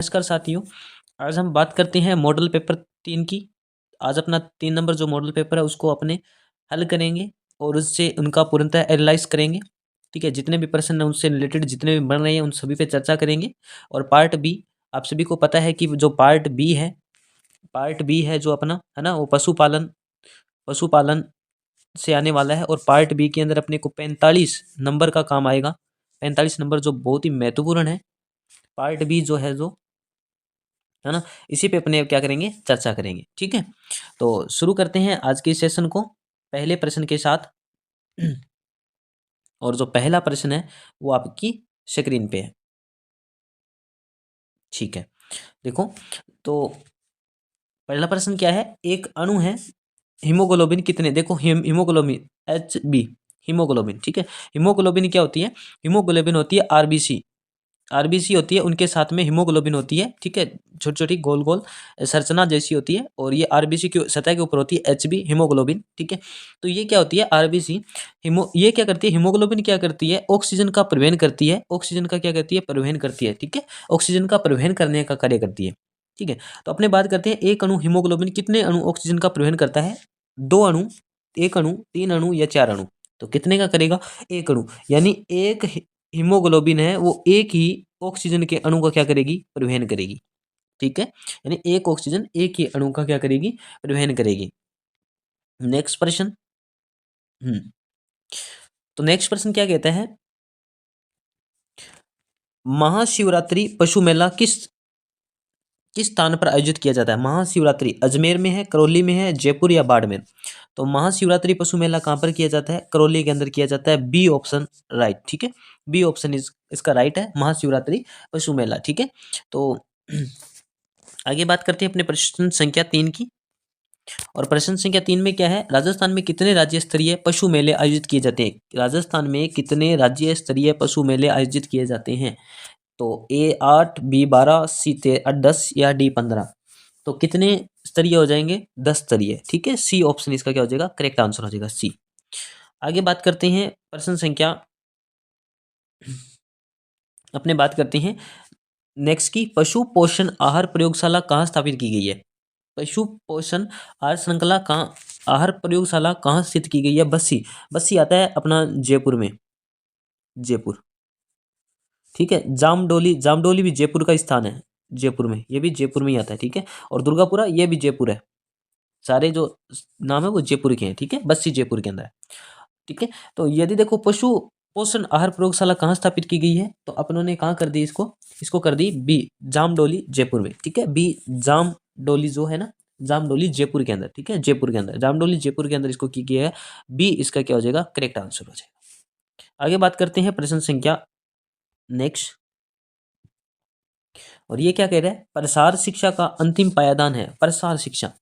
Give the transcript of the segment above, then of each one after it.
नमस्कार साथियों, आज हम बात करते हैं मॉडल पेपर 3 की। आज अपना 3 नंबर जो मॉडल पेपर है उसको अपने हल करेंगे और उससे उनका पूर्णतः एनालाइज करेंगे। ठीक है, जितने भी प्रश्न हैं उनसे रिलेटेड जितने भी बन रहे हैं उन सभी पे चर्चा करेंगे। और पार्ट बी, आप सभी को पता है कि जो पार्ट बी है जो अपना है ना, वो पशुपालन से आने वाला है। और पार्ट बी के अंदर अपने को 45 नंबर का काम आएगा। 45 नंबर जो बहुत ही महत्वपूर्ण है। पार्ट बी जो है, जो है ना, इसी पे अपने क्या करेंगे, चर्चा करेंगे। ठीक है, तो शुरू करते हैं आज के सेशन को पहले प्रश्न के साथ। और जो पहला प्रश्न है वो आपकी स्क्रीन पे है। ठीक है, देखो तो पहला प्रश्न क्या है। एक अणु है, हीमोग्लोबिन कितने, देखो हीमोग्लोबिन HB, हीमोग्लोबिन। ठीक है, हीमोग्लोबिन क्या होती है, हीमोग्लोबिन होती है आरबीसी होती है, उनके साथ में हीमोग्लोबिन होती है। ठीक है, छोटी छोटी गोल गोल संरचना जैसी होती है, और ये आरबीसी की सतह के ऊपर होती है एचबी, हीमोग्लोबिन। ठीक है, तो ये क्या होती है आरबीसी, ये क्या करती है, हीमोग्लोबिन क्या करती है, ऑक्सीजन का परिवहन करती है। ऑक्सीजन का क्या करती है, परिवहन करती है। ठीक है, ऑक्सीजन का परिवहन करने का कार्य करती है। ठीक है, तो अपने बात करते हैं एक अणु हीमोग्लोबिन कितने अणु ऑक्सीजन का परिवहन करता है। 2 अणु, 1 अणु, 3 अणु या 4 अणु। तो कितने का करेगा, 1 अणु। यानी एक हीमोग्लोबिन है वो एक ही ऑक्सीजन के अणु का क्या करेगी, परिवहन करेगी। ठीक है, यानी एक ऑक्सीजन एक ही अणु का क्या करेगी, परिवहन करेगी। नेक्स्ट प्रश्न। तो नेक्स्ट प्रश्न क्या कहता है, महाशिवरात्रि पशु मेला किस किस स्थान पर आयोजित किया जाता है। महाशिवरात्रि अजमेर में है, करौली में है, जयपुर या बाड़मेर। तो महाशिवरात्रि पशु मेला कहाँ पर किया जाता है, करौली के अंदर किया जाता है। B option right. ठीक है, बी ऑप्शन इसका राइट है, महाशिवरात्रि पशु मेला। ठीक है, तो आगे बात करते हैं अपने प्रश्न संख्या 3 की। और प्रश्न संख्या 3 में क्या है, राजस्थान में कितने राज्य स्तरीय पशु मेले आयोजित किए जाते हैं। राजस्थान में कितने राज्य स्तरीय पशु मेले आयोजित किए जाते हैं। तो A 8, B 12, C 10 या D 15। तो कितने स्तरीय हो जाएंगे, 10 स्तरीय। ठीक है, सी ऑप्शन इसका क्या हो जाएगा, करेक्ट आंसर हो जाएगा सी। आगे बात करते हैं प्रश्न संख्या, अपने बात करते हैं नेक्स्ट की, पशु पोषण आहार प्रयोगशाला कहाँ स्थापित की गई है। पशु पोषण आहार श्रृंखला कहाँ, आहार प्रयोगशाला कहाँ स्थित की गई है। बस्सी आता है अपना जयपुर में, जयपुर। ठीक है, जामडोली भी जयपुर का स्थान है, जयपुर में, ये भी जयपुर में ही आता है। ठीक है, और दुर्गापुरा ये भी जयपुर है। सारे जो नाम है वो जयपुर के हैं। ठीक है, बस्सी जयपुर के अंदर है। ठीक है, तो यदि देखो पशु पोषण आहार प्रयोगशाला कहाँ स्थापित की गई है, तो अपनों ने कहाँ कर दी इसको, कर दी बी जामडोली जयपुर में। ठीक है, बी जामडोली जो है ना, जामडोली जयपुर के अंदर। ठीक है, जयपुर के अंदर, जामडोली जयपुर के अंदर इसको की गया है। बी इसका क्या हो जाएगा, करेक्ट आंसर हो जाएगा। आगे बात करते हैं प्रश्न संख्या नेक्स्ट। और ये क्या कह रहा है, प्रसार शिक्षा का अंतिम पायदान है। प्रसार शिक्षा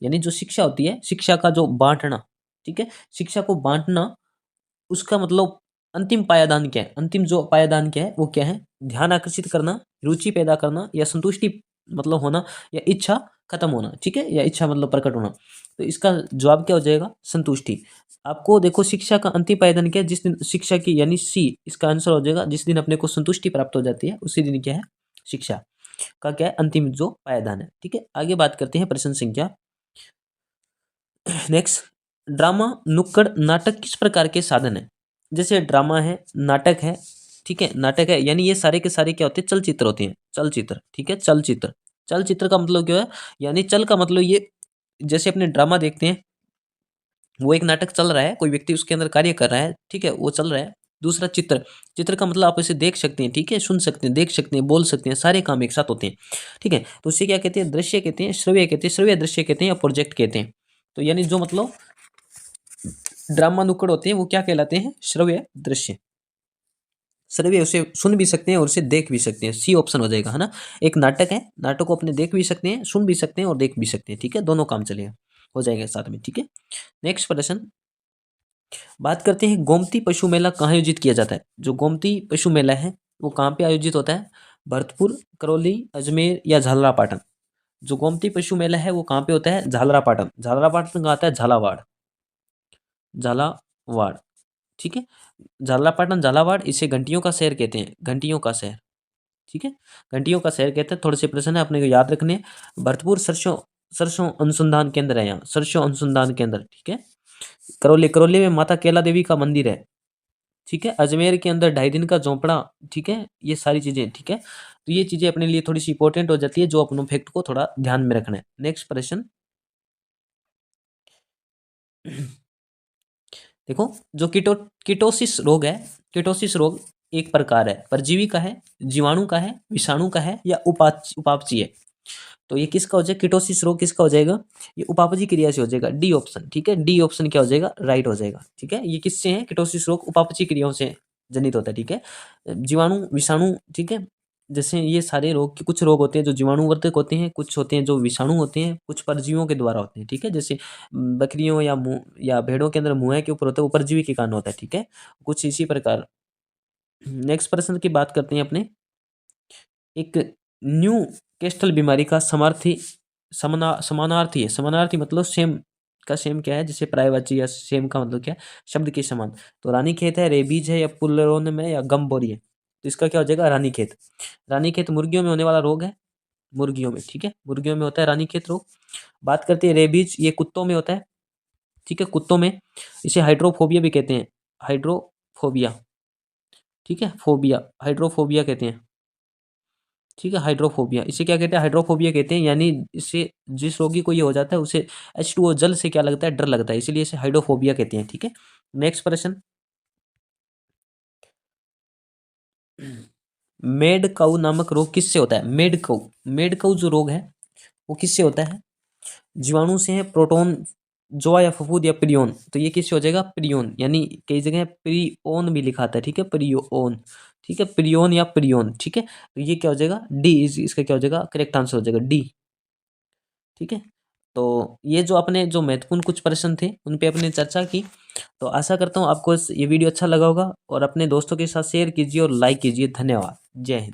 यानी जो शिक्षा होती है, शिक्षा का जो बांटना। ठीक है, शिक्षा को बांटना, उसका मतलब अंतिम पायदान क्या है, अंतिम जो पायदान क्या है वो क्या है, ध्यान आकर्षित करना, रुचि पैदा करना, या संतुष्टि मतलब होना, या इच्छा खत्म होना। ठीक है, या इच्छा मतलब प्रकट होना। तो इसका जवाब क्या हो जाएगा, संतुष्टि। आपको देखो शिक्षा का अंतिम पायदान क्या है, जिस दिन शिक्षा की, यानी सी इसका आंसर हो जाएगा, जिस दिन अपने को संतुष्टि प्राप्त हो जाती है उसी दिन क्या है, शिक्षा का क्या है, अंतिम जो पायदान है। ठीक है, आगे बात करते हैं प्रश्न संख्या नेक्स्ट। ड्रामा नुक्कड़ नाटक किस प्रकार के साधन है। जैसे ड्रामा है, नाटक है। ठीक है, नाटक है यानी ये सारे के सारे क्या होते हैं, चलचित्र होते हैं, चलचित्र। ठीक है, चलचित्र, चलचित्र का मतलब क्या है, यानी चल का मतलब ये, जैसे अपने ड्रामा देखते हैं, वो एक नाटक चल रहा है, कोई व्यक्ति उसके अंदर कार्य कर रहा है। ठीक है, वो चल रहा है। दूसरा चित्र, चित्र का मतलब आप इसे देख सकते हैं। ठीक है, सुन सकते हैं, देख सकते हैं, बोल सकते हैं, सारे काम एक साथ होते हैं। ठीक है, तो उसे क्या कहते हैं, दृश्य कहते हैं, श्रव्य कहते हैं, श्रव्य दृश्य कहते हैं, या प्रोजेक्ट कहते हैं। तो यानी जो मतलब ड्रामा नुक्कड़ होते हैं वो क्या कहलाते हैं, श्रव्य दृश्य। श्रव्य उसे सुन भी सकते हैं और उसे देख भी सकते हैं, सी ऑप्शन हो जाएगा, है ना। एक नाटक है, नाटक को अपने देख भी सकते हैं, सुन भी सकते हैं और देख भी सकते हैं। ठीक है, दोनों काम चलेगा, हो जाएगा साथ में। ठीक है, नेक्स्ट प्रश्न बात करते हैं, गोमती पशु मेला कहाँ आयोजित किया जाता है। जो गोमती पशु मेला है वो कहाँ पे आयोजित होता है, भरतपुर, करौली, अजमेर या झालरापाटन। जो गोमती पशु मेला है वो कहाँ पे होता है, झालरापाटन। झालरापाटन कहाँ आता है, झालावाड़, झालावाड़। ठीक है, झालरापाटन झालावाड़, इसे घंटियों का शहर कहते हैं, घंटियों का शहर। ठीक है, घंटियों का शहर कहते हैं। थोड़े से प्रश्न है अपने को याद रखने। भरतपुर सरसों सरसों अनुसंधान केंद्र है यहाँ, सरसों अनुसंधान केंद्र, ठीक है। करौली, करौली में माता कैला देवी का मंदिर है, ठीक है। अजमेर के अंदर 2.5 दिन का झोंपड़ा, ठीक है। ये सारी चीजें, ठीक है। तो ये चीजें अपने लिए थोड़ी सी इंपॉर्टेंट हो जाती है, जो अपनों फैक्ट को थोड़ा ध्यान में रखना है। नेक्स्ट प्रश्न देखो, जो कीटोसिस रोग है, कीटोसिस रोग एक प्रकार है, परजीवी का है, जीवाणु का है, विषाणु का है, या उपापचयी है। तो ये किसका हो जाएगा, कीटोसिस रोग किसका हो जाएगा, ये उपापचयी क्रिया से हो जाएगा, डी ऑप्शन, ठीक है। डी ऑप्शन क्या हो जाएगा, राइट हो जाएगा, ठीक है। ये किससे है, कीटोसिस रोग उपापचयी क्रियाओं से जनित होता है, ठीक है। जीवाणु, विषाणु, ठीक है। जैसे ये सारे रोग, कुछ रोग होते हैं जो जीवाणुवर्धक होते हैं, कुछ होते हैं जो विषाणु होते हैं, कुछ परजीवियों के द्वारा होते हैं, ठीक है। जैसे बकरियों या मुंह या भेड़ों के अंदर मुंह के ऊपर होता है, वो परजीवी के कारण होता है, ठीक है। कुछ इसी प्रकार। नेक्स्ट प्रश्न की बात करते हैं अपने। एक न्यू कैस्टल बीमारी का समार्थी समानार्थी है, समानार्थी मतलब सेम का सेम क्या है, जैसे पर्यायवाची या सेम का मतलब क्या है, शब्द के समान। तो रानीखेत है, रेबीज है, या पुल्लोन में, या गमबोरी है। तो इसका क्या हो जाएगा, रानीखेत। रानीखेत मुर्गियों में होने वाला रोग है, मुर्गियों में, ठीक है, मुर्गियों में होता है रानीखेत रोग। बात करते हैं रेबीज, ये कुत्तों में होता है, ठीक है, कुत्तों में। इसे हाइड्रोफोबिया भी कहते हैं, हाइड्रोफोबिया, ठीक है, फोबिया, हाइड्रोफोबिया कहते हैं, ठीक है। हाइड्रोफोबिया, इसे क्या कहते हैं, हाइड्रोफोबिया कहते हैं। यानी इससे जिस रोगी को ये हो जाता है उसे H2O जल से क्या लगता है, डर लगता है, इसीलिए इसे हाइड्रोफोबिया कहते हैं, ठीक है। नेक्स्ट प्रश्न, मेड काउ नामक रोग किससे होता है, मेड काउ, मेड काउ जो रोग है वो किससे होता है, जीवाणु से है, प्रोटोन जोआ या फफूद या प्रियोन। तो ये किससे हो जाएगा, प्रियोन, यानी कई जगह प्रियोन भी लिखा आता है, ठीक है, प्रियोन, ठीक है, प्रियोन या प्रियोन, ठीक है। तो ये क्या हो जाएगा, डी, इसका क्या हो जाएगा, करेक्ट आंसर हो जाएगा डी, ठीक है। तो ये जो अपने जो महत्वपूर्ण कुछ प्रश्न थे उन पे अपने चर्चा की। तो आशा करता हूँ आपको ये वीडियो अच्छा लगा होगा, और अपने दोस्तों के साथ शेयर कीजिए और लाइक कीजिए। धन्यवाद, जय हिंद।